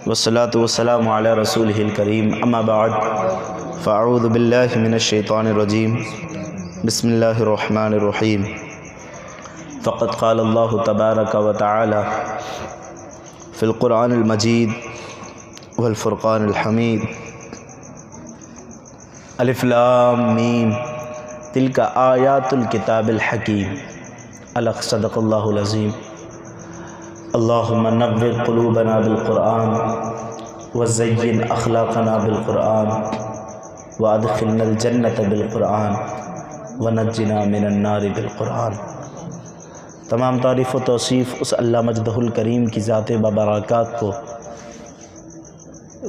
والصلاة والسلام على رسوله الكريم اما بعد فاعوذ باللہ من الشیطان الرجیم بسم اللہ الرحمن الرحیم فقد قال اللہ تبارک و تعالی فی القرآن المجید والفرقان الحمید الف لام میم تلک آیات الکتاب الحکیم الق صدق اللہ العظیم اللہم نور قلوبنا بالقرآن وزین اخلاقنا بالقرآن وادخلنا الجنت بالقرآن ونجنا من النار بالقرآن۔ تمام تعریف و توصیف اس اللہ مجدہ الکریم کی ذات ببرکات کو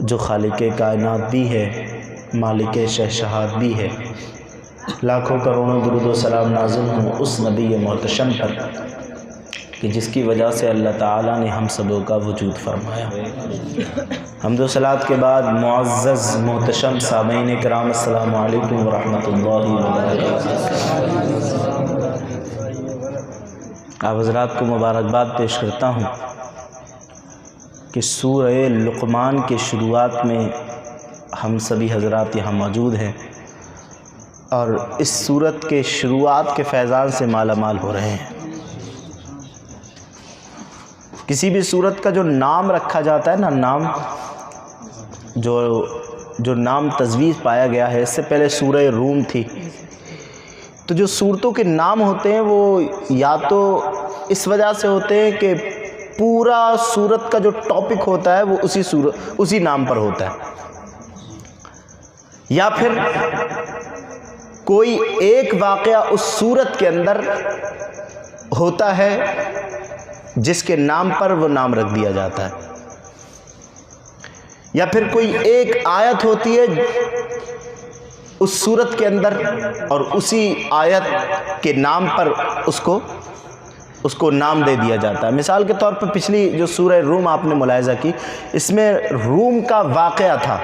جو خالق کائنات بھی ہے، مالک شہنشاہات بھی ہے۔ لاکھوں کروڑوں درود و سلام نازل ہوں اس نبی محتشم پر کہ جس کی وجہ سے اللہ تعالیٰ نے ہم سبوں کا وجود فرمایا۔ حمد و صلوات کے بعد معزز محتشم سامعین کرام السلام علیکم ورحمۃ اللہ وبرکاتہ۔ آپ حضرات کو مبارکباد پیش کرتا ہوں کہ سورہ لقمان کے شروعات میں ہم سبھی حضرات یہاں موجود ہیں اور اس سورت کے شروعات کے فیضان سے مالا مال ہو رہے ہیں۔ کسی بھی سورت کا جو نام رکھا جاتا ہے نا، نام جو نام تجویز پایا گیا ہے، اس سے پہلے سورہ روم تھی، تو جو سورتوں کے نام ہوتے ہیں وہ یا تو اس وجہ سے ہوتے ہیں کہ پورا سورت کا جو ٹاپک ہوتا ہے وہ اسی نام پر ہوتا ہے، یا پھر کوئی ایک واقعہ اس سورت کے اندر ہوتا ہے جس کے نام پر وہ نام رکھ دیا جاتا ہے، یا پھر کوئی ایک آیت ہوتی ہے اس سورت کے اندر اور اسی آیت کے نام پر اس کو نام دے دیا جاتا ہے۔ مثال کے طور پر پچھلی جو سورہ روم آپ نے ملاحظہ کی، اس میں روم کا واقعہ تھا،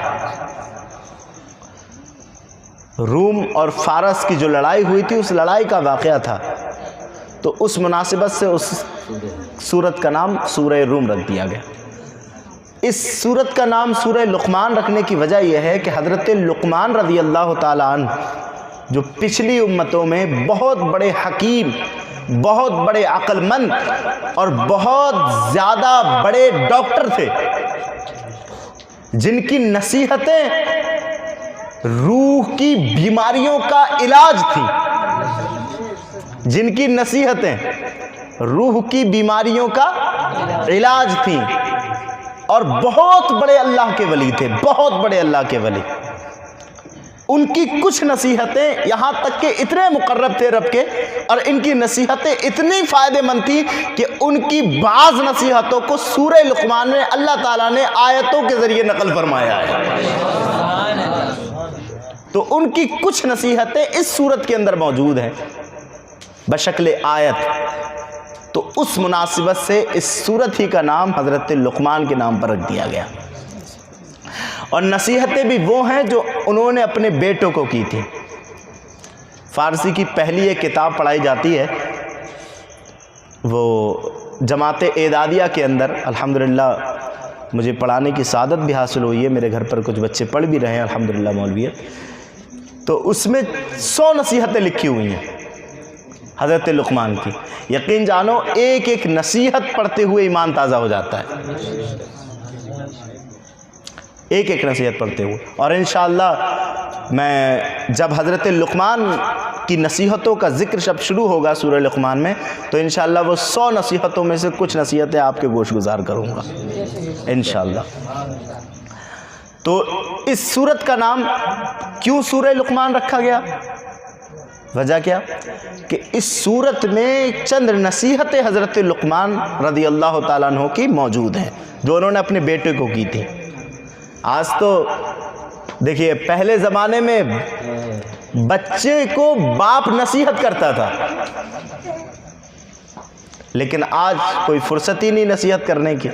روم اور فارس کی جو لڑائی ہوئی تھی اس لڑائی کا واقعہ تھا، تو اس مناسبت سے اس سورت کا نام سورہ روم رکھ دیا گیا۔ اس سورت کا نام سورہ لقمان رکھنے کی وجہ یہ ہے کہ حضرت لقمان رضی اللہ تعالیٰ عنہ جو پچھلی امتوں میں بہت بڑے حکیم، بہت بڑے عقل مند اور بہت زیادہ بڑے ڈاکٹر تھے، جن کی نصیحتیں روح کی بیماریوں کا علاج تھی، جن کی نصیحتیں روح کی بیماریوں کا علاج تھیں، اور بہت بڑے اللہ کے ولی تھے، بہت بڑے اللہ کے ولی۔ ان کی کچھ نصیحتیں یہاں تک کہ اتنے مقرب تھے رب کے، اور ان کی نصیحتیں اتنی فائدہ مند تھیں کہ ان کی بعض نصیحتوں کو سورہ لقمان میں اللہ تعالیٰ نے آیتوں کے ذریعے نقل فرمایا ہے۔ تو ان کی کچھ نصیحتیں اس سورت کے اندر موجود ہیں بشکل آیت، تو اس مناسبت سے اس سورت ہی کا نام حضرت لقمان کے نام پر رکھ دیا گیا۔ اور نصیحتیں بھی وہ ہیں جو انہوں نے اپنے بیٹوں کو کی تھی۔ فارسی کی پہلی ایک کتاب پڑھائی جاتی ہے، وہ جماعت اعدادیہ کے اندر الحمدللہ مجھے پڑھانے کی سعادت بھی حاصل ہوئی ہے، میرے گھر پر کچھ بچے پڑھ بھی رہے ہیں الحمدللہ مولویت، تو اس میں 100 نصیحتیں لکھی ہوئی ہیں حضرت لقمان کی۔ یقین جانو ایک ایک نصیحت پڑھتے ہوئے ایمان تازہ ہو جاتا ہے، ایک ایک نصیحت پڑھتے ہوئے۔ اور انشاءاللہ میں جب حضرت لقمان کی نصیحتوں کا ذکر جب شروع ہوگا سورہ لقمان میں، تو انشاءاللہ وہ 100 نصیحتوں میں سے کچھ نصیحتیں آپ کے گوش گزار کروں گا انشاءاللہ۔ تو اس سورت کا نام کیوں سورہ لقمان رکھا گیا؟ وجہ کیا کہ اس سورت میں چند نصیحتیں حضرت لقمان رضی اللہ تعالیٰ عنہ کی موجود ہیں جو انہوں نے اپنے بیٹے کو کی تھی۔ آج تو دیکھیے پہلے زمانے میں بچے کو باپ نصیحت کرتا تھا، لیکن آج کوئی فرصت ہی نہیں نصیحت کرنے کی۔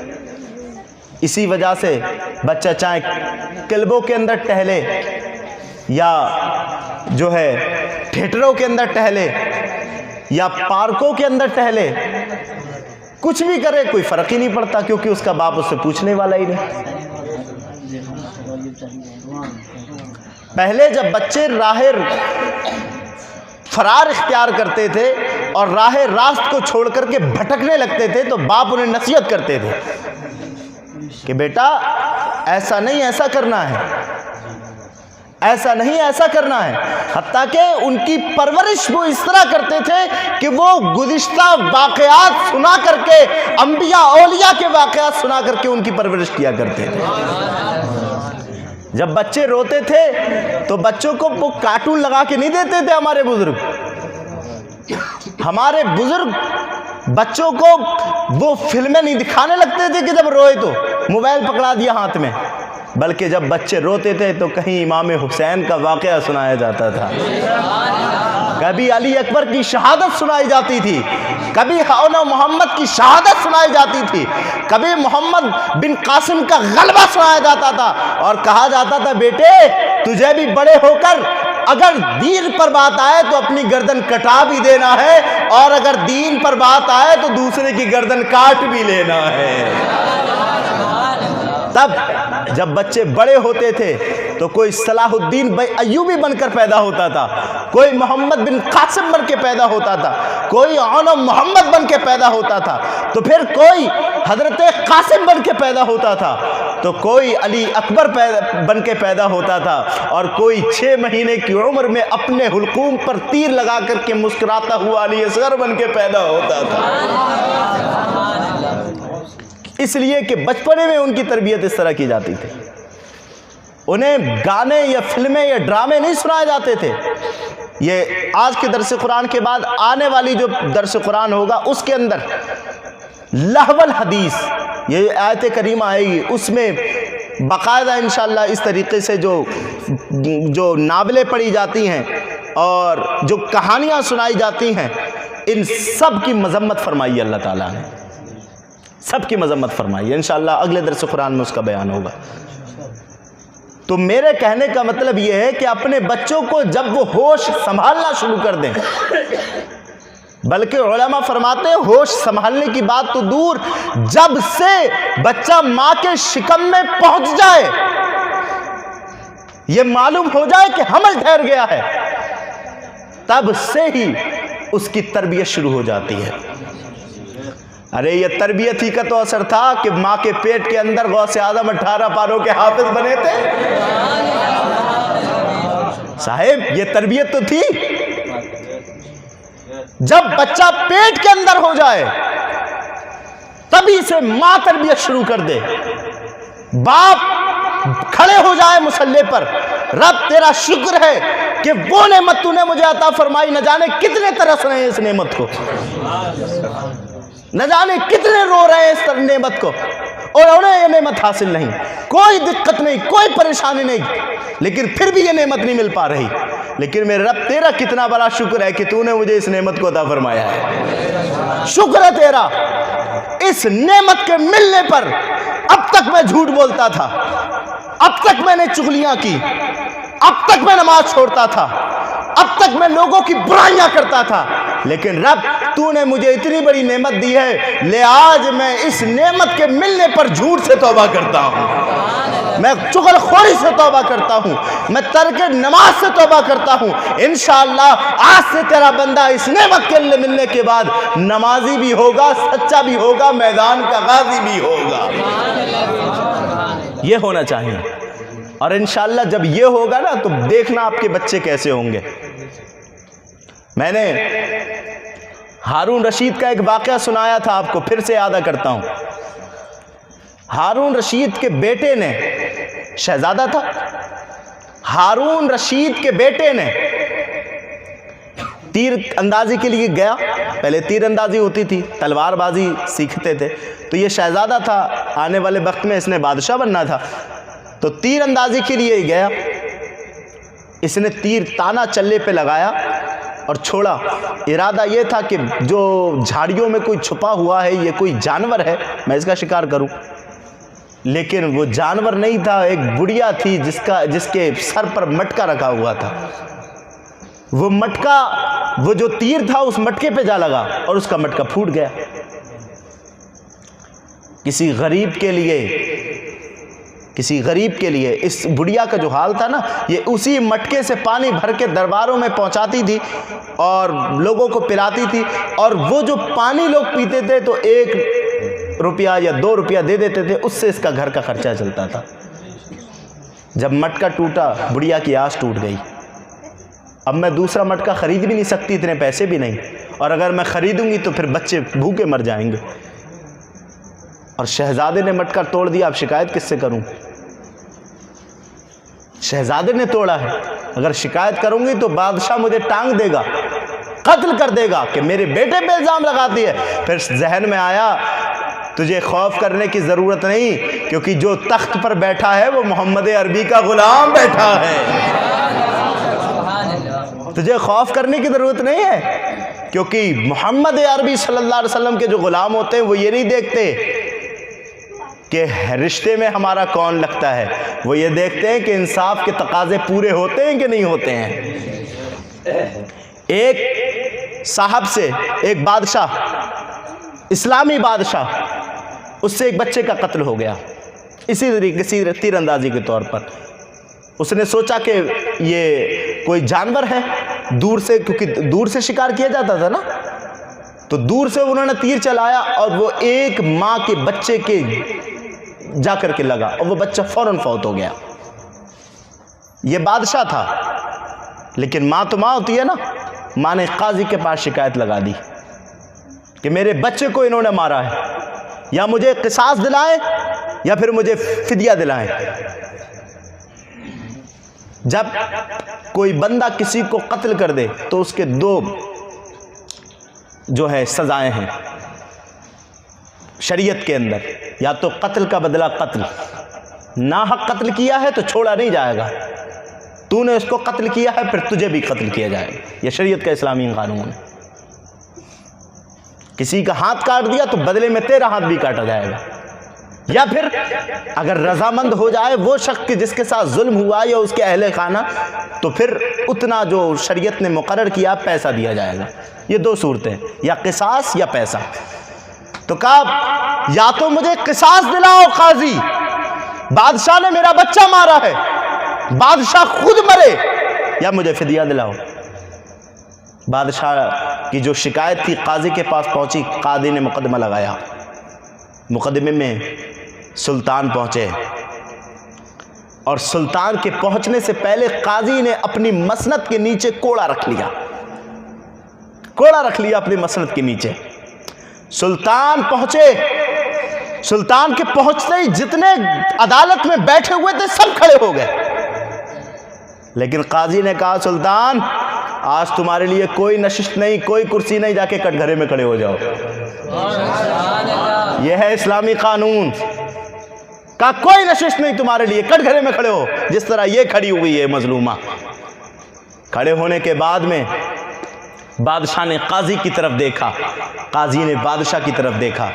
اسی وجہ سے بچہ چاہے کلبوں کے اندر ٹہلے یا جو ہے تھیٹروں کے اندر ٹہلے یا پارکوں کے اندر ٹہلے، کچھ بھی کرے کوئی فرق ہی نہیں پڑتا، کیونکہ اس کا باپ اس سے پوچھنے والا ہی نہیں۔ پہلے جب بچے راہ فرار اختیار کرتے تھے اور راہ راست کو چھوڑ کر کے بھٹکنے لگتے تھے تو باپ انہیں نصیحت کرتے تھے کہ بیٹا ایسا نہیں، ایسا کرنا ہے، ایسا نہیں، ایسا کرنا ہے. حتیٰ کہ ان کی پرورش وہ اس طرح کرتے تھے کہ وہ گزشتہ واقعات سنا کر کے، انبیاء اولیاء کے واقعات سنا کر کے ان کی پرورش کیا کرتے تھے. جب بچے روتے تھے تو بچوں کو وہ کارٹون لگا کے نہیں دیتے تھے. ہمارے بزرگ بچوں کو وہ فلمیں نہیں دکھانے لگتے تھے کہ جب روئے تو موبائل پکڑا دیا ہاتھ میں، بلکہ جب بچے روتے تھے تو کہیں امام حسین کا واقعہ سنایا جاتا تھا، کبھی علی اکبر کی شہادت سنائی جاتی تھی، کبھی حون محمد کی شہادت سنائی جاتی تھی، کبھی محمد بن قاسم کا غلبہ سنایا جاتا تھا، اور کہا جاتا تھا بیٹے تجھے بھی بڑے ہو کر اگر دین پر بات آئے تو اپنی گردن کٹا بھی دینا ہے، اور اگر دین پر بات آئے تو دوسرے کی گردن کاٹ بھی لینا ہے. تب جب بچے بڑے ہوتے تھے تو کوئی صلاح الدین ایوبی بن کر پیدا ہوتا تھا، کوئی محمد بن قاسم بن کے پیدا ہوتا تھا، کوئی عون محمد بن کے پیدا ہوتا تھا، تو پھر کوئی حضرت قاسم بن کے پیدا ہوتا تھا، تو کوئی علی اکبر بن کے پیدا ہوتا تھا، اور کوئی 6 مہینے کی عمر میں اپنے حلقوم پر تیر لگا کر کے مسکراتا ہوا علی اصغر بن کے پیدا ہوتا تھا. اس لیے کہ بچپنے میں ان کی تربیت اس طرح کی جاتی تھی. انہیں گانے یا فلمیں یا ڈرامے نہیں سنائے جاتے تھے. یہ آج کے درس قرآن کے بعد آنے والی جو درس قرآن ہوگا اس کے اندر لہو الحدیث یہ آیت کریمہ آئے گی، اس میں باقاعدہ انشاءاللہ اس طریقے سے جو ناولیں پڑھی جاتی ہیں اور جو کہانیاں سنائی جاتی ہیں، ان سب کی مذمت فرمائی اللہ تعالیٰ نے، سب کی مذمت فرمائی ہے. انشاءاللہ اگلے درس قرآن میں اس کا بیان ہوگا. تو میرے کہنے کا مطلب یہ ہے کہ اپنے بچوں کو جب وہ ہوش سنبھالنا شروع کر دیں، بلکہ علماء فرماتے ہیں ہوش سنبھالنے کی بات تو دور، جب سے بچہ ماں کے شکم میں پہنچ جائے، یہ معلوم ہو جائے کہ حمل ٹھہر گیا ہے، تب سے ہی اس کی تربیت شروع ہو جاتی ہے. ارے یہ تربیت ہی کا تو اثر تھا کہ ماں کے پیٹ کے اندر غوث اعظم 18 پاروں کے حافظ بنے تھے. صاحب یہ تربیت تو تھی. جب بچہ پیٹ کے اندر ہو جائے تبھی سے ماں تربیت شروع کر دے. باپ کھڑے ہو جائے مصلی پر، رب تیرا شکر ہے کہ وہ نعمت تو نے مجھے عطا فرمائی، نہ جانے کتنے ترس رہے ہیں اس نعمت کو، نہ جانے کتنے رو رہے ہیں اس نعمت کو، اور انہیں یہ نعمت حاصل نہیں، کوئی دقت نہیں، کوئی پریشانی نہیں، لیکن پھر بھی یہ نعمت نہیں مل پا رہی. لیکن میرے رب تیرا کتنا بڑا شکر ہے کہ تو نے مجھے اس نعمت کو عطا فرمایا ہے. شکر ہے تیرا. اس نعمت کے ملنے پر اب تک میں جھوٹ بولتا تھا، اب تک میں نے چغلیاں کی، اب تک میں نماز چھوڑتا تھا، اب تک میں لوگوں کی برائیاں کرتا تھا، لیکن رب تو نے مجھے اتنی بڑی نعمت دی ہے، لے آج میں اس نعمت کے ملنے پر جھوٹ سے توبہ کرتا ہوں، میں چغل خوری سے توبہ کرتا ہوں، میں ترک نماز سے توبہ کرتا ہوں. انشاءاللہ آج سے تیرا بندہ اس نعمت کے ملنے کے بعد نمازی بھی ہوگا، سچا بھی ہوگا، میدان کا غازی بھی ہوگا. یہ ہونا چاہیے. اور انشاءاللہ جب یہ ہوگا نا تو دیکھنا آپ کے بچے کیسے ہوں گے. میں نے ہارون رشید کا ایک واقعہ سنایا تھا آپ کو، پھر سے یاد کرتا ہوں. ہارون رشید کے بیٹے نے، شہزادہ تھا، ہارون رشید کے بیٹے نے تیر اندازی کے لیے گیا. پہلے تیر اندازی ہوتی تھی، تلوار بازی سیکھتے تھے، تو یہ شہزادہ تھا، آنے والے وقت میں اس نے بادشاہ بننا تھا، تو تیر اندازی کے لیے گیا. اس نے تیر تانا چلے پہ لگایا اور چھوڑا. ارادہ یہ تھا کہ جو جھاڑیوں میں کوئی چھپا ہوا ہے، یہ کوئی جانور ہے، میں اس کا شکار کروں. لیکن وہ جانور نہیں تھا، ایک بڑھیا تھی جس کے سر پر مٹکا رکھا ہوا تھا. وہ مٹکا، وہ جو تیر تھا اس مٹکے پہ جا لگا اور اس کا مٹکا پھوٹ گیا. کسی غریب کے لیے کسی غریب کے لیے. اس بڑھیا کا جو حال تھا نا، یہ اسی مٹکے سے پانی بھر کے درباروں میں پہنچاتی تھی اور لوگوں کو پلاتی تھی، اور وہ جو پانی لوگ پیتے تھے تو 1 روپیہ یا 2 روپیہ دے دیتے تھے، اس سے اس کا گھر کا خرچہ چلتا تھا. جب مٹکا ٹوٹا، بڑھیا کی آس ٹوٹ گئی. اب میں دوسرا مٹکا خرید بھی نہیں سکتی، اتنے پیسے بھی نہیں، اور اگر میں خریدوں گی تو پھر بچے بھوکے مر جائیں گے. اور شہزادے نے مٹکا توڑ دیا، اب شکایت کس سے کروں؟ شہزادے نے توڑا ہے، اگر شکایت کروں گی تو بادشاہ مجھے ٹانگ دے گا، قتل کر دے گا کہ میرے بیٹے پہ الزام لگاتی ہے. پھر ذہن میں آیا تجھے خوف کرنے کی ضرورت نہیں، کیونکہ جو تخت پر بیٹھا ہے وہ محمد عربی کا غلام بیٹھا ہے. تجھے خوف کرنے کی ضرورت نہیں ہے، کیونکہ محمد عربی صلی اللہ علیہ وسلم کے جو غلام ہوتے ہیں وہ یہ نہیں دیکھتے کہ رشتے میں ہمارا کون لگتا ہے، وہ یہ دیکھتے ہیں کہ انصاف کے تقاضے پورے ہوتے ہیں کہ نہیں ہوتے ہیں. ایک صاحب سے ایک بادشاہ، اسلامی بادشاہ، اس سے ایک بچے کا قتل ہو گیا اسی طریقے سے تیر اندازی کے طور پر. اس نے سوچا کہ یہ کوئی جانور ہے، دور سے، کیونکہ دور سے شکار کیا جاتا تھا نا، تو دور سے انہوں نے تیر چلایا اور وہ ایک ماں کے بچے کے جا کر کے لگا اور وہ بچہ فوراً فوت ہو گیا. یہ بادشاہ تھا، لیکن ماں تو ماں ہوتی ہے نا. ماں نے قاضی کے پاس شکایت لگا دی کہ میرے بچے کو انہوں نے مارا ہے، یا مجھے قصاص دلائیں یا پھر مجھے فدیہ دلائیں. جب کوئی بندہ کسی کو قتل کر دے تو اس کے 2 جو ہے سزائیں ہیں شریعت کے اندر. یا تو قتل کا بدلہ قتل، ناحق قتل کیا ہے تو چھوڑا نہیں جائے گا، تو نے اس کو قتل کیا ہے پھر تجھے بھی قتل کیا جائے گا. یہ شریعت کا اسلامی قانون ہے. کسی کا ہاتھ کاٹ دیا تو بدلے میں تیرا ہاتھ بھی کاٹا جائے گا. یا پھر اگر رضامند ہو جائے وہ شخص جس کے ساتھ ظلم ہوا یا اس کے اہل خانہ، تو پھر اتنا جو شریعت نے مقرر کیا پیسہ دیا جائے گا. یہ 2 صورتیں، یا قصاص یا پیسہ. تو کہا یا تو مجھے قصاص دلاؤ قاضی، بادشاہ نے میرا بچہ مارا ہے، بادشاہ خود مرے، یا مجھے فدیہ دلاؤ. بادشاہ کی جو شکایت تھی قاضی کے پاس پہنچی، قاضی نے مقدمہ لگایا. مقدمے میں سلطان پہنچے، اور سلطان کے پہنچنے سے پہلے قاضی نے اپنی مسند کے نیچے کوڑا رکھ لیا، کوڑا رکھ لیا اپنی مسند کے نیچے. سلطان پہنچے، سلطان کے پہنچتے ہی جتنے عدالت میں بیٹھے ہوئے تھے سب کھڑے ہو گئے. لیکن قاضی نے کہا سلطان آج تمہارے لیے کوئی نشست نہیں، کوئی کرسی نہیں، جا کے کٹ گھرے میں کھڑے ہو جاؤ. یہ ہے اسلامی قانون. کہا کوئی نشست نہیں تمہارے لیے، کٹ گھرے میں کھڑے ہو، جس طرح یہ کھڑی ہوئی ہے مظلومہ. کھڑے ہونے کے بعد میں بادشاہ نے قاضی کی طرف دیکھا، قاضی نے بادشاہ کی طرف دیکھا.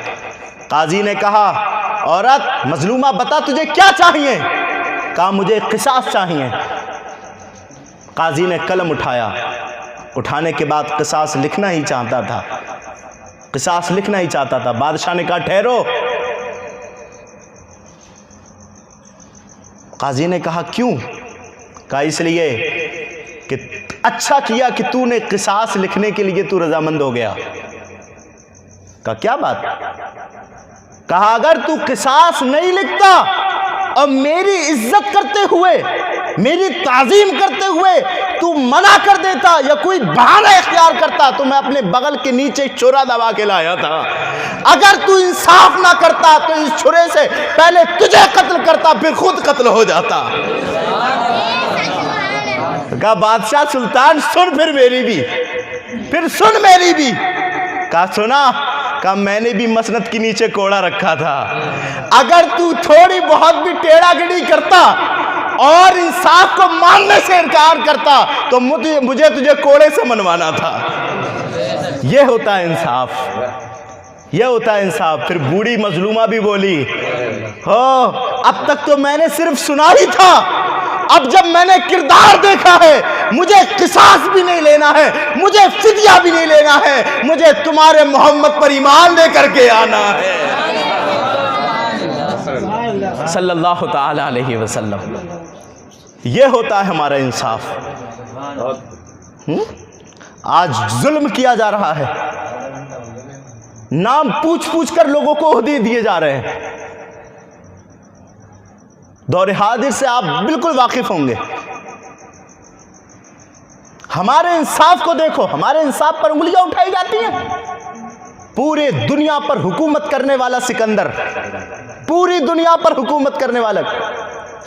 قاضی نے کہا عورت مظلومہ بتا تجھے کیا چاہیے؟ کہا مجھے قصاص چاہیے. قاضی نے قلم اٹھایا، اٹھانے کے بعد قصاص لکھنا ہی چاہتا تھا، قصاص لکھنا ہی چاہتا تھا. بادشاہ نے کہا ٹھہرو. قاضی نے کہا کیوں؟ کہا اس لیے کہ اچھا کیا کہ تو نے قصاص لکھنے کے لیے تو رضامند ہو گیا. کہا کیا بات؟ کہا اگر تو قصاص نہیں لکھتا اور میری عزت کرتے ہوئے، میری تعظیم کرتے ہوئے تو منع کر دیتا یا کوئی بہانہ اختیار کرتا تو میں اپنے بغل کے نیچے چھرا دبا کے لایا تھا. اگر تو انصاف نہ کرتا تو اس چھرے سے پہلے تجھے قتل کرتا پھر خود قتل ہو جاتا. کہا بادشاہ سلطان سن پھر میری بھی، پھر سن میری بھی. کہا سنا. کہا میں نے بھی مسند کے نیچے کوڑا رکھا تھا، اگر تو تھوڑی بہت بھی ٹیڑھا گڑی کرتا اور انصاف کو ماننے سے انکار کرتا تو مجھے تجھے کوڑے سے منوانا تھا. یہ ہوتا ہے انصاف، یہ ہوتا ہے انصاف. پھر بوڑھی مظلومہ بھی بولی ہو اب تک تو میں نے صرف سنا ہی تھا، اب جب میں نے کردار دیکھا ہے مجھے قصاص بھی نہیں لینا ہے، مجھے فدیہ بھی نہیں لینا ہے، مجھے تمہارے محمد پر ایمان لے کر کے آنا ہے. صلی اللہ تعالی علیہ وسلم۔ یہ ہوتا ہے ہمارا انصاف۔ آج ظلم کیا جا رہا ہے، نام پوچھ پوچھ کر لوگوں کو عہدے دیے جا رہے ہیں۔ دور حاضر سے آپ بالکل واقف ہوں گے۔ ہمارے انصاف کو دیکھو، ہمارے انصاف پر انگلیاں اٹھائی جاتی ہیں۔ پورے دنیا پر حکومت کرنے والا سکندر، پوری دنیا پر حکومت کرنے والا،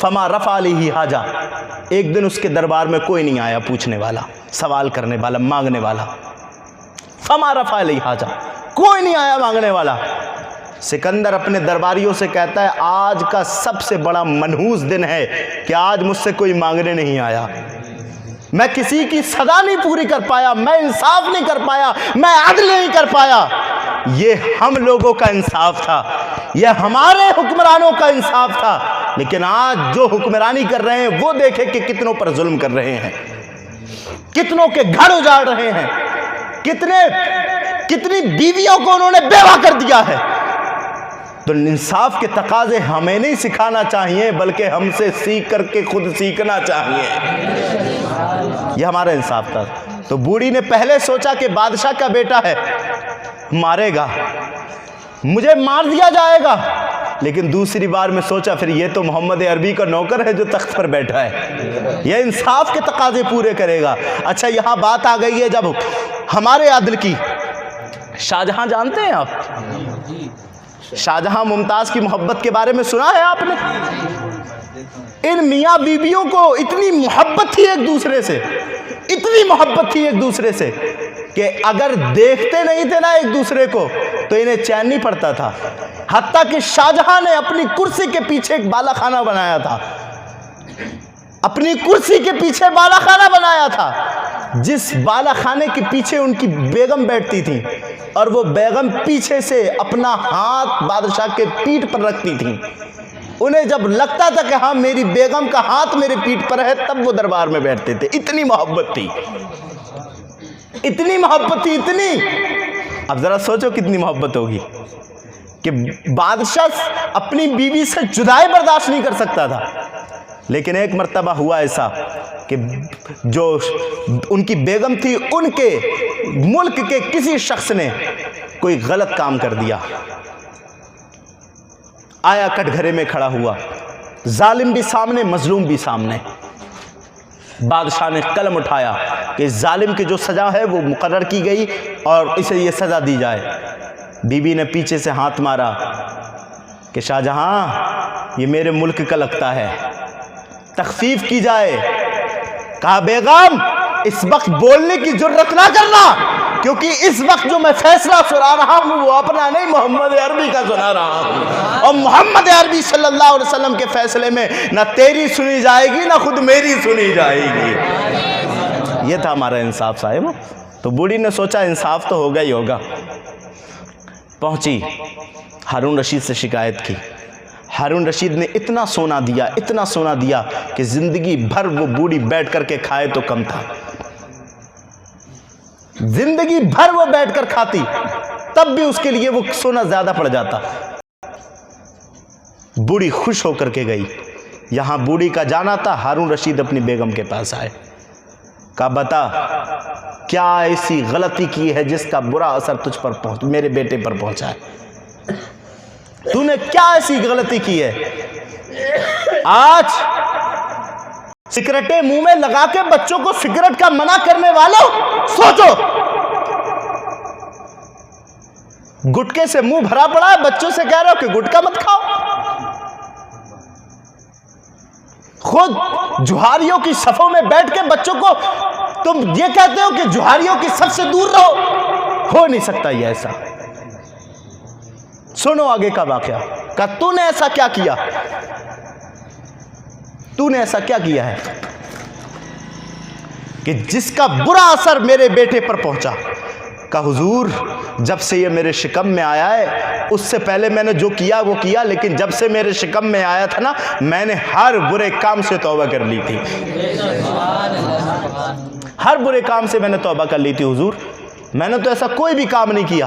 فما رفع علیہ حاجہ، ایک دن اس کے دربار میں کوئی نہیں آیا پوچھنے والا، سوال کرنے والا، مانگنے والا۔ فما رفع علیہ حاجہ، کوئی نہیں آیا مانگنے والا۔ سکندر اپنے درباریوں سے کہتا ہے آج کا سب سے بڑا منحوس دن ہے کہ آج مجھ سے کوئی مانگنے نہیں آیا، میں کسی کی سزا نہیں پوری کر پایا، میں انصاف نہیں کر پایا، میں عدل نہیں کر پایا۔ یہ ہم لوگوں کا انصاف تھا، یہ ہمارے حکمرانوں کا انصاف تھا۔ لیکن آج جو حکمرانی کر رہے ہیں وہ دیکھیں کہ کتنوں پر ظلم کر رہے ہیں، کتنوں کے گھر اجاڑ رہے ہیں، کتنی بیویوں کو انہوں نے بیوہ کر دیا ہے۔ تو انصاف کے تقاضے ہمیں نہیں سکھانا چاہیے بلکہ ہم سے سیکھ کر کے خود سیکھنا چاہیے۔ یہ ہمارا انصاف تھا۔ تو بوڑھی نے پہلے سوچا کہ بادشاہ کا بیٹا ہے، مارے گا، مجھے مار دیا جائے گا، لیکن دوسری بار میں سوچا پھر یہ تو محمد عربی کا نوکر ہے جو تخت پر بیٹھا ہے، یہ انصاف کے تقاضے پورے کرے گا۔ اچھا یہاں بات آ گئی ہے جب ہمارے عادل کی۔ شاہجہاں جانتے ہیں آپ؟ شاہجہاں ممتاز کی محبت کے بارے میں سنا ہے آپ نے؟ ان میاں بیویوں کو اتنی محبت تھی ایک دوسرے سے، اتنی محبت تھی ایک دوسرے سے کہ اگر دیکھتے نہیں تھے نا ایک دوسرے کو تو انہیں چین نہیں پڑتا تھا۔ حتیٰ کہ شاہجہاں نے اپنی کرسی کے پیچھے ایک بالا خانہ بنایا تھا، اپنی کرسی کے پیچھے بالا خانہ بنایا تھا، جس بالا خانے کے پیچھے ان کی بیگم بیٹھتی تھی، اور وہ بیگم پیچھے سے اپنا ہاتھ بادشاہ کے پیٹھ پر رکھتی تھی۔ انہیں جب لگتا تھا کہ ہاں میری بیگم کا ہاتھ میرے پیٹھ پر ہے تب وہ دربار میں بیٹھتے تھے۔ اتنی محبت تھی، اتنی محبت تھی، اتنی۔ اب ذرا سوچو کتنی محبت ہوگی کہ بادشاہ اپنی بیوی سے جدائی برداشت نہیں کر سکتا تھا۔ لیکن ایک مرتبہ ہوا ایسا کہ جو ان کی بیگم تھی، ان کے ملک کے کسی شخص نے کوئی غلط کام کر دیا، آیا کٹ گھرے میں کھڑا ہوا، ظالم بھی سامنے، مظلوم بھی سامنے۔ بادشاہ نے قلم اٹھایا کہ ظالم کی جو سزا ہے وہ مقرر کی گئی اور اسے یہ سزا دی جائے۔ بی بی نے پیچھے سے ہاتھ مارا کہ شاہجہاں یہ میرے ملک کا لگتا ہے، تخفیف کی جائے۔ کہا بیگم اس وقت بولنے کی جرت نہ کرنا، کیونکہ اس وقت جو میں فیصلہ سنا رہا ہوں وہ اپنا نہیں محمد عربی کا سنا رہا ہوں، اور محمد عربی صلی اللہ علیہ وسلم کے فیصلے میں نہ تیری سنی جائے گی نہ خود میری سنی جائے گی۔ یہ تھا ہمارا انصاف صاحب۔ تو بوڑھی نے سوچا انصاف تو ہوگا ہی ہوگا، پہنچی ہارون رشید سے شکایت کی۔ ہارون رشید نے اتنا سونا دیا، اتنا سونا دیا کہ زندگی بھر وہ بوڑھی بیٹھ کر کے کھائے تو کم تھا، زندگی بھر وہ بیٹھ کر کھاتی تب بھی اس کے لیے وہ سونا زیادہ پڑ جاتا۔ بوڑھی خوش ہو کر کے گئی۔ یہاں بوڑھی کا جانا تھا، ہارون رشید اپنی بیگم کے پاس آئے، کہا بتا کیا ایسی غلطی کی ہے جس کا برا اثر تجھ پر میرے بیٹے پر پہنچا ہے؟ تو نے کیا ایسی غلطی کی ہے؟ آج سگریٹیں منہ میں لگا کے بچوں کو سگریٹ کا منع کرنے والوں، سوچو گٹکے سے منہ بھرا پڑا ہے، بچوں سے کہہ رہے ہو کہ گٹکا مت کھاؤ۔ خود جوہریوں کی صفوں میں بیٹھ کے بچوں کو تم یہ کہتے ہو کہ جوہریوں کی صف سے دور رہو۔ ہو نہیں سکتا یہ ایسا۔ سنو آگے کا واقعہ، کہا تو نے ایسا کیا کیا، تو نے ایسا کیا کیا ہے کہ جس کا برا اثر میرے بیٹے پر پہنچا؟ کہا حضور جب سے یہ میرے شکم میں آیا ہے، اس سے پہلے میں نے جو کیا وہ کیا، لیکن جب سے میرے شکم میں آیا تھا نا میں نے ہر برے کام سے توبہ کر لی تھی، ہر برے کام سے میں نے توبہ کر لی تھی حضور، میں نے تو ایسا کوئی بھی کام نہیں کیا۔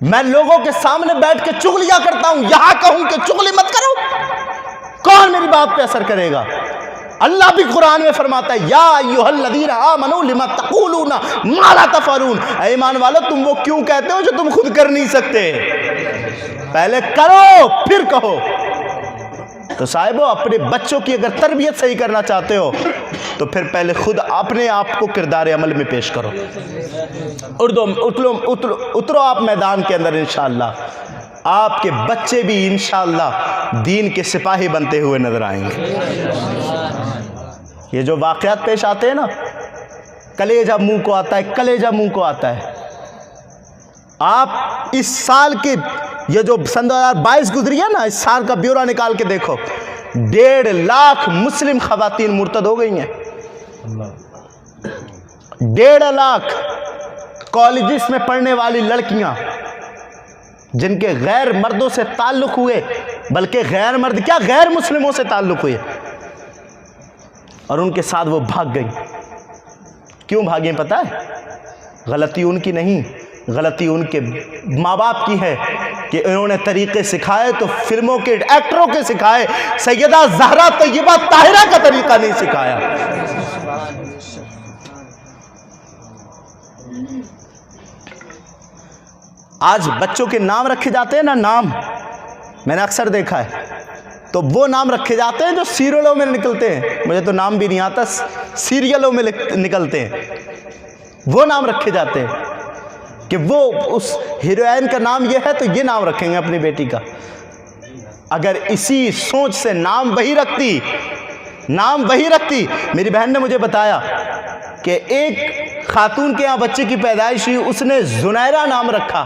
میں لوگوں کے سامنے بیٹھ کے چغلیاں کرتا ہوں، یہاں کہوں کہ چغلی مت کرو، کون میری بات پہ اثر کرے گا؟ اللہ بھی قرآن میں فرماتا ہے یا ایھا الذین آمنوا لما تقولون ما لا تفعلون، اے ایمان والو تم وہ کیوں کہتے ہو جو تم خود کر نہیں سکتے؟ پہلے کرو پھر کہو۔ تو صاحبو اپنے بچوں کی اگر تربیت صحیح کرنا چاہتے ہو تو پھر پہلے خود اپنے آپ کو کردار عمل میں پیش کرو۔ اترو آپ میدان کے اندر، انشاءاللہ آپ کے بچے بھی انشاءاللہ دین کے سپاہی بنتے ہوئے نظر آئیں گے۔ یہ جو واقعات پیش آتے ہیں نا، کلیجہ منہ کو آتا ہے، کلیجہ منہ کو آتا ہے۔ آپ اس سال کی یہ جو سن 2022 گزری ہے نا، اس سال کا بیورا نکال کے دیکھو، 1.5 لاکھ مسلم خواتین مرتد ہو گئی ہیں۔ 1.5 لاکھ کالجز میں پڑھنے والی لڑکیاں جن کے غیر مردوں سے تعلق ہوئے، بلکہ غیر مرد کیا غیر مسلموں سے تعلق ہوئے، اور ان کے ساتھ وہ بھاگ گئی۔ کیوں بھاگیں پتہ ہے؟ غلطی ان کی نہیں، غلطی ان کے ماں باپ کی ہے کہ انہوں نے طریقے سکھائے تو فلموں کے ایکٹروں کے سکھائے، سیدہ زہرا طیبہ طاہرہ کا طریقہ نہیں سکھایا۔ آج بچوں کے نام رکھے جاتے ہیں نا، نام میں نے اکثر دیکھا ہے، تو وہ نام رکھے جاتے ہیں جو سیریلوں میں نکلتے ہیں، مجھے تو نام بھی نہیں آتا، سیریلوں میں نکلتے ہیں، وہ نام رکھے جاتے ہیں کہ وہ اس ہیروئن کا نام یہ ہے تو یہ نام رکھیں گے اپنی بیٹی کا۔ اگر اسی سوچ سے نام وہی رکھتی، میری بہن نے مجھے بتایا کہ ایک خاتون کے یہاں بچے کی پیدائش ہوئی، اس نے زنیرہ نام رکھا۔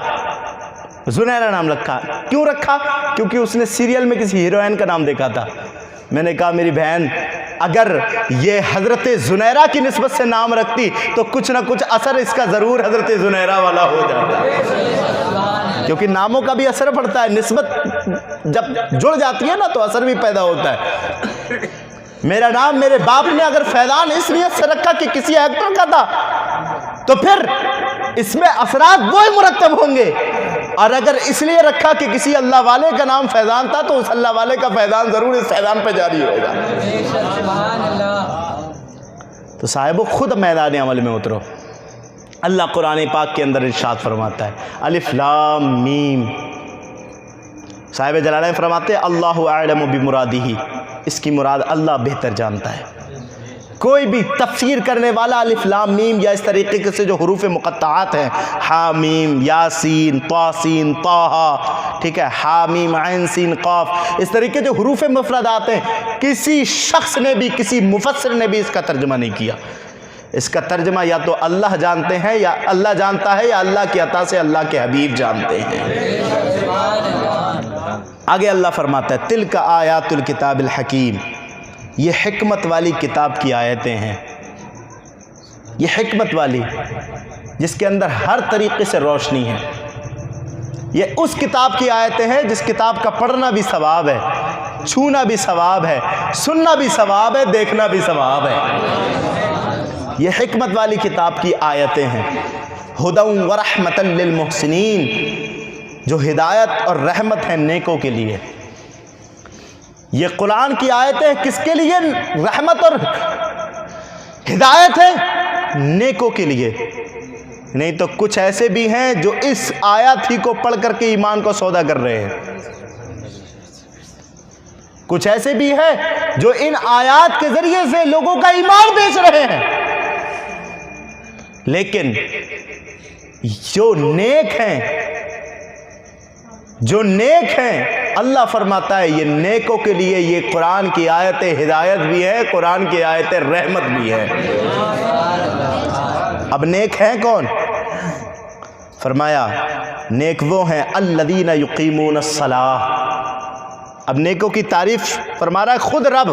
کیوں رکھا؟ کیونکہ اس نے سیریل میں کسی ہیروئن کا نام دیکھا تھا۔ میں نے کہا میری بہن اگر یہ حضرت زنیرہ کی نسبت سے نام رکھتی تو کچھ نہ کچھ اثر اس کا ضرور حضرت زنیرہ والا ہو جاتا، کیونکہ ناموں کا بھی اثر پڑتا ہے، نسبت جب جڑ جاتی ہے نا تو اثر بھی پیدا ہوتا ہے۔ میرا نام میرے باپ نے اگر فیضان اس نیت سے رکھا کہ کسی ایکٹر کا تھا تو پھر اس میں اثرات وہی مرتب ہوں گے، اور اگر اس لیے رکھا کہ کسی اللہ والے کا نام فیضان تھا تو اس اللہ والے کا فیضان ضرور اس فیضان پہ جاری ہوگا۔ تو صاحبو خود میدان عمل میں اترو۔ اللہ قرآن پاک کے اندر ارشاد فرماتا ہے الف لام میم، صاحب جلالین فرماتے ہیں اللہ اعلم بمرادہ، اس کی مراد اللہ بہتر جانتا ہے۔ کوئی بھی تفسیر کرنے والا الف لام میم یا اس طریقے سے جو حروف مقطعات ہیں، حامیم یاسین طاسین طٰ، ٹھیک ہے، حامیم عین سین قاف، اس طریقے جو حروف مفردات ہیں، کسی شخص نے بھی، کسی مفسر نے بھی اس کا ترجمہ نہیں کیا۔ اس کا ترجمہ یا تو اللہ جانتے ہیں، یا اللہ جانتا ہے، یا اللہ کی عطا سے اللہ کے حبیب جانتے ہیں۔ آگے اللہ فرماتا ہے تلک آیات الکتاب الحکیم، یہ حکمت والی کتاب کی آیتیں ہیں، یہ حکمت والی جس کے اندر ہر طریقے سے روشنی ہے۔ یہ اس کتاب کی آیتیں ہیں جس کتاب کا پڑھنا بھی ثواب ہے، چھونا بھی ثواب ہے، سننا بھی ثواب ہے، دیکھنا بھی ثواب ہے۔ یہ حکمت والی کتاب کی آیتیں ہیں، ہدی ورحمۃ للمحسنین، جو ہدایت اور رحمت ہے نیکوں کے لیے۔ یہ قرآن کی آیتیں کس کے لیے رحمت اور ہدایت ہے؟ نیکوں کے لیے۔ نہیں تو کچھ ایسے بھی ہیں جو اس آیات ہی کو پڑھ کر کے ایمان کو سودا کر رہے ہیں، کچھ ایسے بھی ہیں جو ان آیات کے ذریعے سے لوگوں کا ایمان بیچ رہے ہیں۔ لیکن جو نیک ہیں اللہ فرماتا ہے یہ نیکوں کے لیے یہ قرآن کی آیت ہدایت بھی ہے، قرآن کی آیت رحمت بھی ہے۔ اب نیک ہیں کون؟ فرمایا نیک وہ ہیں الذین یقیمون الصلاۃ۔ اب نیکوں کی تعریف فرما رہا ہے خود رب،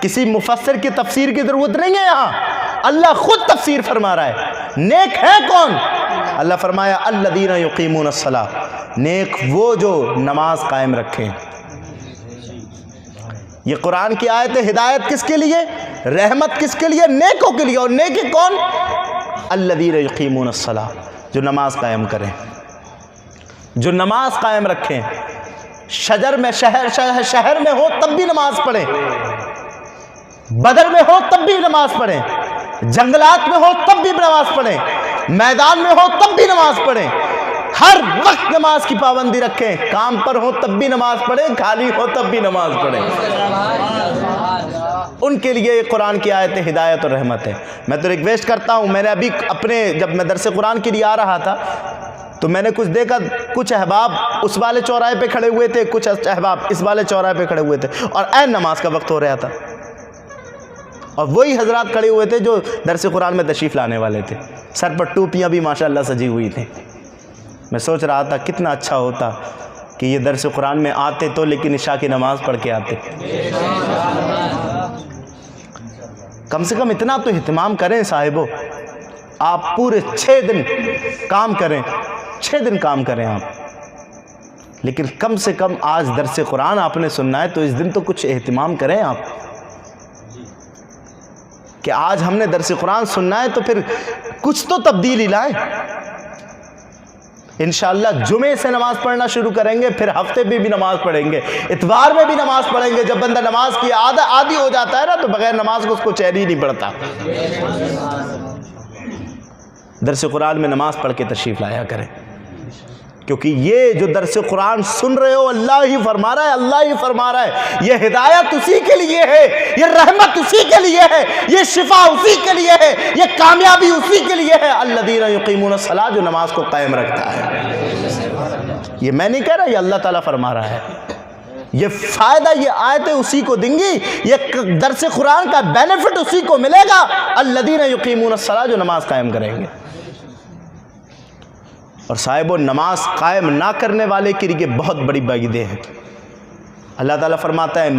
کسی مفسر کی تفسیر کی ضرورت نہیں ہے، یہاں اللہ خود تفسیر فرما رہا ہے۔ نیک ہیں کون؟ اللہ فرمایا الذین یقیمون الصلاۃ، نیک وہ جو نماز قائم رکھیں۔ یہ قرآن کی آیت ہدایت کس کے لیے، رحمت کس کے لیے؟ نیکوں کے لیے۔ اور نیکی کون؟ الذین یقیمون الصلاۃ، جو نماز قائم کریں۔ جو نماز قائم رکھیں، شہر میں ہو تب بھی نماز پڑھیں، بدر میں ہو تب بھی نماز پڑھیں، جنگلات میں ہو تب بھی نماز پڑھیں، میدان میں ہو تب بھی نماز پڑھیں، ہر وقت نماز کی پابندی رکھیں، کام پر ہو تب بھی نماز پڑھیں، خالی ہو تب بھی نماز پڑھیں۔ ان کے لیے قرآن کی آیتیں ہدایت اور رحمت ہے۔ میں تو ریکویسٹ کرتا ہوں، میں نے ابھی جب میں درس قرآن کے لیے آ رہا تھا تو میں نے کچھ دیکھا، کچھ احباب اس والے چوراہے پہ کھڑے ہوئے تھے، کچھ احباب اس والے چوراہے پہ کھڑے ہوئے تھے، اور عین نماز کا وقت ہو رہا تھا، اور وہی حضرات کھڑے ہوئے تھے جو درس قرآن میں تشریف لانے والے تھے، سر پر ٹوپیاں بھی ماشاءاللہ سجی ہوئی تھیں۔ میں سوچ رہا تھا کتنا اچھا ہوتا کہ یہ درس قرآن میں آتے تو لیکن عشاء کی نماز پڑھ کے آتے۔ کم سے کم اتنا تو اہتمام کریں صاحبو، آپ پورے 6 دن کام کریں، 6 دن کام کریں آپ، لیکن کم سے کم آج درس قرآن آپ نے سننا ہے تو اس دن تو کچھ اہتمام کریں آپ، کہ آج ہم نے درس قرآن سننا ہے تو پھر کچھ تو تبدیلی لائیں۔ انشاءاللہ جمعے سے نماز پڑھنا شروع کریں گے، پھر ہفتے میں بھی نماز پڑھیں گے، اتوار میں بھی نماز پڑھیں گے۔ جب بندہ نماز کی عادی ہو جاتا ہے نا تو بغیر نماز کو اس کو چین ہی نہیں پڑتا۔ درس قرآن میں نماز پڑھ کے تشریف لایا کریں، کیونکہ یہ جو درس قرآن سن رہے ہو اللہ ہی فرما رہا ہے، اللہ ہی فرما رہا ہے، یہ ہدایت اسی کے لیے ہے، یہ رحمت اسی کے لیے ہے، یہ شفا اسی کے لیے ہے، یہ کامیابی اسی کے لیے ہے۔ الذین یقیمون الصلاۃ، جو نماز کو قائم رکھتا ہے۔ یہ میں نہیں کہہ رہا، یہ اللہ تعالیٰ فرما رہا ہے، یہ فائدہ یہ آیتیں اسی کو دیں گی، یہ درس قرآن کا بینیفٹ اسی کو ملے گا، الذین یقیمون الصلاۃ، جو نماز قائم کریں گے۔ اور صاحبو، نماز قائم نہ کرنے والے کے لیے بہت بڑی وعیدیں ہیں۔ اللہ تعالیٰ فرماتا ہے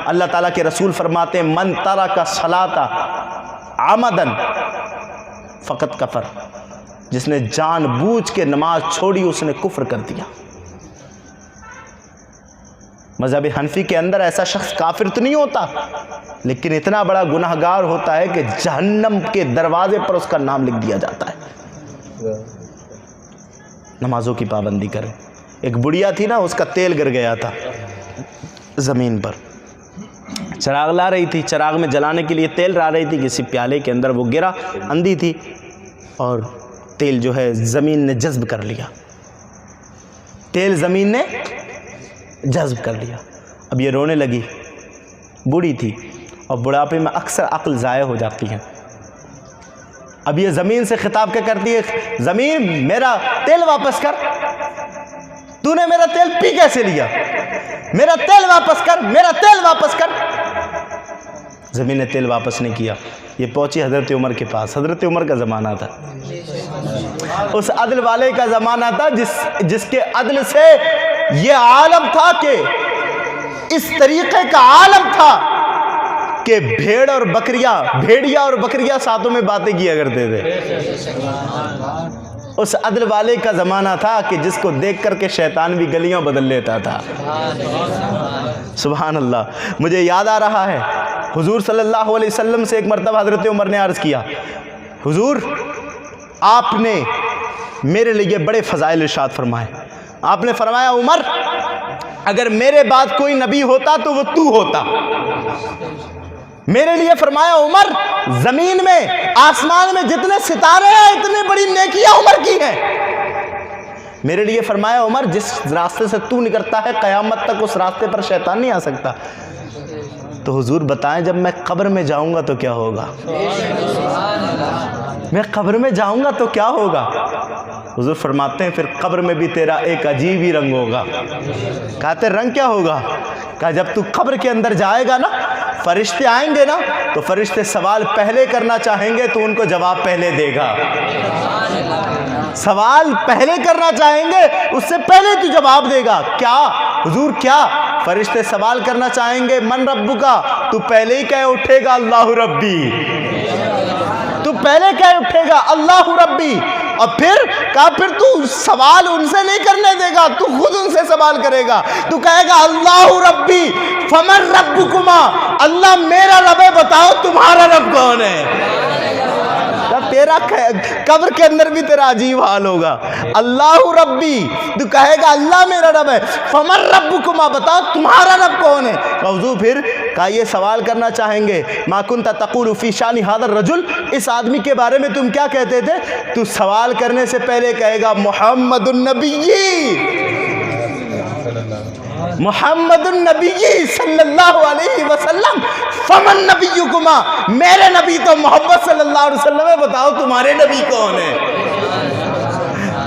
اللہ تعالیٰ کے رسول فرماتے ہیں من ترک الصلاۃ عمدا فقط کفر، جس نے جان بوجھ کے نماز چھوڑی اس نے کفر کر دیا۔ مذہب حنفی کے اندر ایسا شخص کافر تو نہیں ہوتا، لیکن اتنا بڑا گناہگار ہوتا ہے کہ جہنم کے دروازے پر اس کا نام لکھ دیا جاتا ہے۔ نمازوں کی پابندی کریں۔ ایک بڑھیا تھی نا، اس کا تیل گر گیا تھا زمین پر، چراغ لا رہی تھی، چراغ میں جلانے کے لیے تیل لا رہی تھی، کسی پیالے کے اندر وہ گرا، اندھی تھی، اور تیل جو ہے زمین نے جذب کر لیا، تیل زمین نے جذب کر لیا۔ اب یہ رونے لگی، بوڑھی تھی، اور بڑھاپے میں اکثر عقل ضائع ہو جاتی ہے۔ اب یہ زمین سے خطاب کیا کرتی ہے، زمین میرا تیل واپس کر، تو نے میرا تیل پی کیسے لیا، میرا تیل واپس کر، میرا تیل واپس کر۔ زمین نے تیل واپس نہیں کیا، یہ پہنچی حضرت عمر کے پاس۔ حضرت عمر کا زمانہ تھا، اس عدل والے کا زمانہ تھا جس کے عدل سے یہ عالم تھا، کہ اس طریقے کا عالم تھا کہ بھیڑیا اور بکریاں ساتھوں میں باتیں کیا کرتے تھے۔ اس عدل والے کا زمانہ تھا کہ جس کو دیکھ کر کے شیطان بھی گلیاں بدل لیتا تھا۔ سبحان اللہ۔ مجھے یاد آ رہا ہے، حضور صلی اللہ علیہ وسلم سے ایک مرتبہ حضرت عمر نے عرض کیا، حضور آپ نے میرے لیے بڑے فضائل ارشاد فرمائے۔ آپ نے فرمایا، عمر اگر میرے بعد کوئی نبی ہوتا تو وہ تو ہوتا۔ میرے لیے فرمایا، عمر زمین میں آسمان میں جتنے ستارے ہیں اتنی بڑی نیکیاں عمر کی ہیں۔ میرے لیے فرمایا، عمر جس راستے سے تو نکلتا ہے قیامت تک اس راستے پر شیطان نہیں آ سکتا۔ تو حضور بتائیں، جب میں قبر میں جاؤں گا تو کیا ہوگا؟ میں قبر میں جاؤں گا تو کیا ہوگا؟ حضور فرماتے ہیں، پھر قبر میں بھی تیرا ایک عجیب ہی رنگ ہوگا۔ کہتے رنگ کیا ہوگا؟ کہا جب تو قبر کے اندر جائے گا نا، فرشتے آئیں گے نا، تو فرشتے سوال پہلے کرنا چاہیں گے تو ان کو جواب پہلے دے گا۔ سوال پہلے کرنا چاہیں گے، اس سے پہلے تو جواب دے گا۔ کیا حضور کیا؟ فرشتے سوال کرنا چاہیں گے من ربکا، تو پہلے ہی کہہ اٹھے گا اللہ ربی، تو پہلے کہہ اٹھے گا اللہ ربی، اور پھر تو سوال ان سے نہیں کرنے دے گا، تو خود ان سے سوال کرے گا۔ تو کہے گا اللہ ربی فمن ربکما، اللہ میرا رب ہے، بتاؤ تمہارا رب کون ہے؟ تیرا قبر کے اندر بھی تیرا عجیب حال ہوگا. اللہ ربی، تو کہے گا اللہ میرا رب ہے. فمن ربکما، بتاؤ تمہارا رب کون ہے؟ حضور پھر کہا یہ سوال کرنا چاہیں گے، ما کنت تقول فی شان ھذا الرجل، اس آدمی کے بارے میں تم کیا کہتے تھے؟ تو سوال کرنے سے پہلے کہے گا محمد النبی، محمد النبی صلی اللہ علیہ وسلم. فمن نبیکما، میرے نبی تو محمد صلی اللہ علیہ وسلم ہے، بتاؤ تمہارے نبی کون ہے؟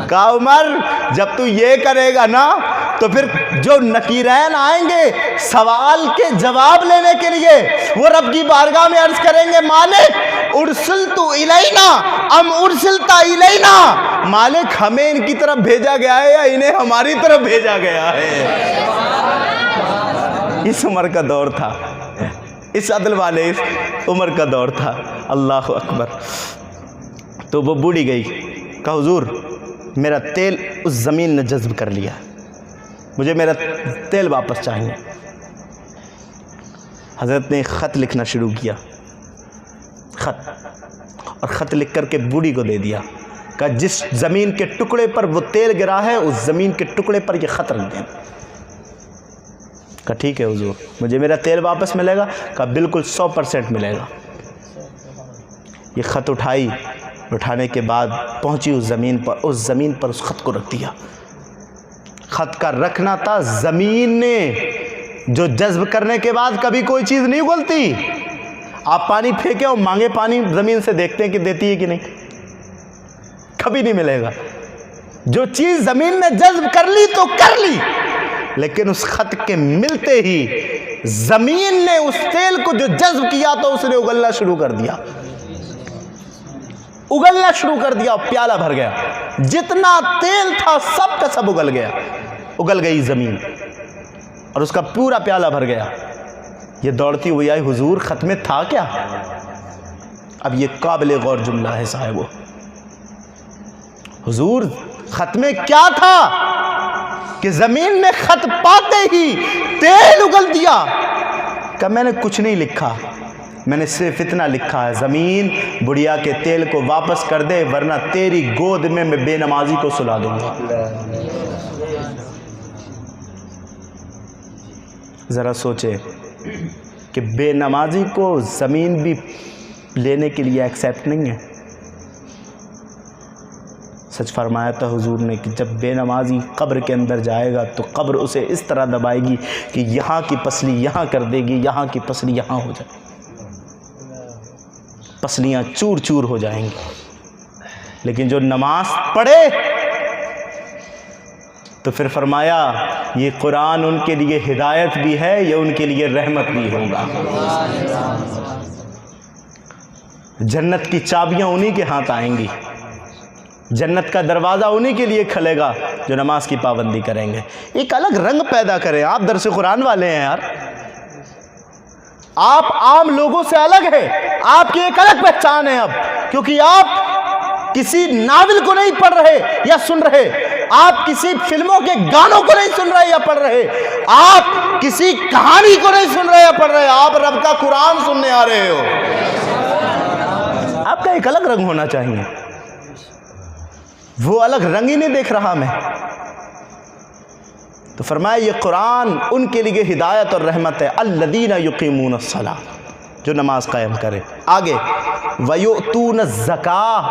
کہا عمر جب تو یہ کرے گا نا تو پھر جو نکیرین آئیں گے سوال کے جواب لینے کے لیے، وہ رب کی بارگاہ میں عرض کریں گے مالک ارسلت الینا ام ارسلت الینا، مالک ہمیں ان کی طرف بھیجا گیا ہے یا انہیں ہماری طرف بھیجا گیا ہے. اس عمر کا دور تھا، اس عدل والے عمر کا دور تھا. اللہ اکبر. تو وہ بوڑھی گئی، کہا حضور میرا تیل اس زمین نے جذب کر لیا، مجھے میرا تیل واپس چاہیے. حضرت نے خط لکھنا شروع کیا، خط، اور خط لکھ کر کے بوڑھی کو دے دیا. کہا جس زمین کے ٹکڑے پر وہ تیل گرا ہے اس زمین کے ٹکڑے پر یہ خط رکھ دیں. کہا ٹھیک ہے حضور، مجھے میرا تیل واپس ملے گا؟ کہا بالکل 100% ملے گا. یہ خط اٹھائی، اٹھانے کے بعد پہنچی اس زمین پر، اس زمین پر اس خط کو رکھ دیا. خط کا رکھنا تھا، زمین نے جو جذب کرنے کے بعد کبھی کوئی چیز نہیں اگلتی. آپ پانی پھینکیں اور مانگے پانی زمین سے، دیکھتے ہیں کہ دیتی ہے کہ نہیں، کبھی نہیں ملے گا. جو چیز زمین نے جذب کر لی تو کر لی، لیکن اس خط کے ملتے ہی زمین نے اس تیل کو جو جذب کیا تو اس نے اگلنا شروع کر دیا، اگلنا شروع کر دیا. پیالہ بھر گیا، جتنا تیل تھا سب کا سب اگل گیا، اگل گئی زمین اور اس کا پورا پیالہ بھر گیا. یہ دوڑتی ہوئی آئی، حضور خط میں تھا کیا؟ اب یہ قابل غور جملہ ہے صاحبو. حضور خط میں کیا تھا کہ زمین نے خط پاتے ہی تیل اگل دیا؟ کہ میں نے کچھ نہیں لکھا، میں نے صرف اتنا لکھا ہے زمین بڑھیا کے تیل کو واپس کر دے ورنہ تیری گود میں بے نمازی کو سلا دوں گا. ذرا سوچے کہ بے نمازی کو زمین بھی لینے کے لیے ایکسیپٹ نہیں ہے. سچ فرمایا تھا حضور نے کہ جب بے نمازی قبر کے اندر جائے گا تو قبر اسے اس طرح دبائے گی کہ یہاں کی پسلی یہاں کر دے گی، یہاں کی پسلی یہاں ہو جائے، پسلیاں چور چور ہو جائیں گی. لیکن جو نماز پڑھے تو پھر فرمایا یہ قرآن ان کے لیے ہدایت بھی ہے، یہ ان کے لیے رحمت بھی ہوگا. جنت کی چابیاں انہی کے ہاتھ آئیں گی، جنت کا دروازہ انہی کے لیے کھلے گا جو نماز کی پابندی کریں گے. ایک الگ رنگ پیدا کریں. آپ درس قرآن والے ہیں یار، آپ عام لوگوں سے الگ ہے، آپ کی ایک الگ پہچان ہے اب، کیونکہ آپ کسی ناول کو نہیں پڑھ رہے یا سن رہے، آپ کسی فلموں کے گانوں کو نہیں سن رہے یا پڑھ رہے، آپ کسی کہانی کو نہیں سن رہے یا پڑھ رہے، آپ رب کا قرآن سننے آ رہے ہو. آپ کا ایک الگ رنگ ہونا چاہیے. وہ الگ رنگ ہی نہیں دیکھ رہا میں. تو فرمایا یہ قرآن ان کے لیے ہدایت اور رحمت ہے، الذین یقیمون الصلاۃ، جو نماز قائم کرے. آگے ویؤتون الزکاۃ،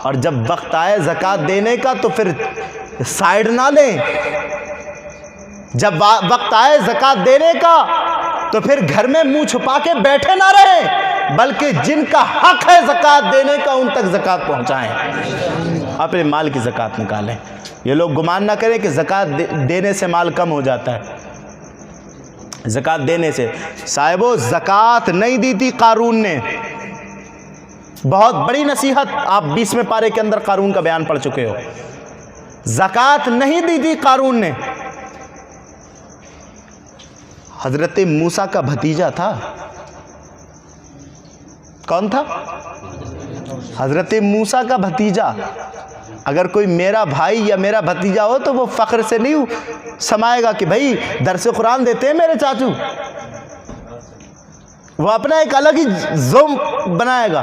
اور جب وقت آئے زکوٰۃ دینے کا تو پھر سائیڈ نہ لیں. جب وقت آئے زکوٰۃ دینے کا تو پھر گھر میں منہ چھپا کے بیٹھے نہ رہیں، بلکہ جن کا حق ہے زکوٰۃ دینے کا ان تک زکوٰۃ پہنچائیں، اپنے مال کی زکوٰۃ نکالیں. یہ لوگ گمان نہ کریں کہ زکوٰۃ دینے سے مال کم ہو جاتا ہے. زکوٰۃ دینے سے صاحبو زکوٰۃ نہیں دی تھی قارون نے. بہت بڑی نصیحت، آپ 20ویں پارے کے اندر قارون کا بیان پڑھ چکے ہو. زکوٰۃ نہیں دی تھی قارون نے. حضرت موسیٰ کا بھتیجا تھا. کون تھا؟ حضرت موسیٰ کا بھتیجا. اگر کوئی میرا بھائی یا میرا بھتیجا ہو تو وہ فخر سے نہیں سمائے گا کہ بھائی درس قرآن دیتے ہیں میرے چاچو. وہ اپنا ایک الگ ہی زوم بنائے گا